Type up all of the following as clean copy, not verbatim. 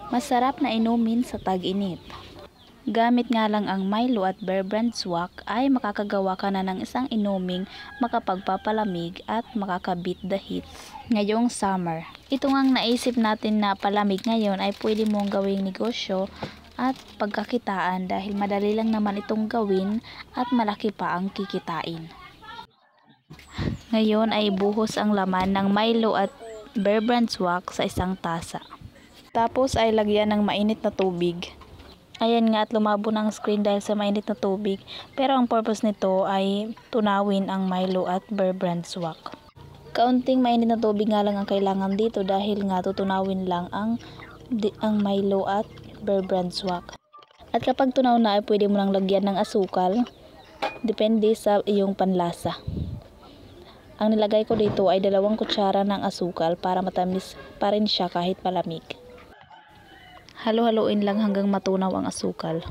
Masarap na inumin sa tag-init. Gamit nga lang ang Milo at Bear Brand Swak ay makakagawa ka na ng isang inuming makapagpapalamig at makakabit the heat ngayong summer. Ito ngang naisip natin na palamig ngayon ay pwede mong gawing negosyo at pagkakitaan dahil madali lang naman itong gawin at malaki pa ang kikitain. Ngayon ay buhos ang laman ng Milo at Bear Brand Swak sa isang tasa. Tapos ay lagyan ng mainit na tubig. Ayan nga at lumabo ng screen dahil sa mainit na tubig. Pero ang purpose nito ay tunawin ang Milo at Bear Brand Swak. Kaunting mainit na tubig nga lang ang kailangan dito dahil nga tutunawin lang ang Milo at Bear Brand Swak. At kapag tunaw na ay pwede mo nang lagyan ng asukal. Depende sa iyong panlasa. Ang nilagay ko dito ay 2 kutsara ng asukal para matamis pa rin siya kahit palamig. Halo-haluin lang hanggang matunaw ang asukal.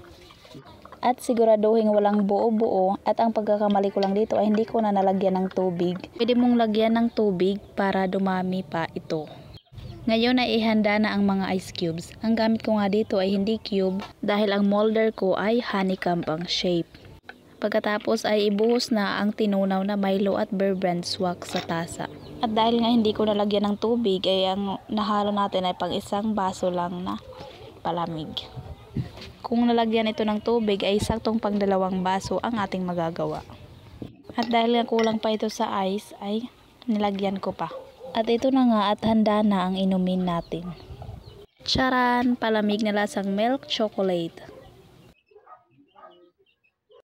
At siguraduhin walang buo-buo at ang pagkakamali ko lang dito ay hindi ko na nalagyan ng tubig. Pwede mong lagyan ng tubig para dumami pa ito. Ngayon ay ihanda na ang mga ice cubes. Ang gamit ko nga dito ay hindi cube dahil ang molder ko ay honeycomb ang shape. Pagkatapos ay ibuhos na ang tinunaw na Milo at Bear Brand Swak sa tasa. At dahil nga hindi ko nalagyan ng tubig ay ang nahalo natin ay pang 1 baso lang na palamig. Kung nalagyan ito ng tubig ay saktong pang 2 baso ang ating magagawa. At dahil nga kulang pa ito sa ice ay nilagyan ko pa. At ito na nga at handa na ang inumin natin. Charan! Palamig na lasang milk chocolate.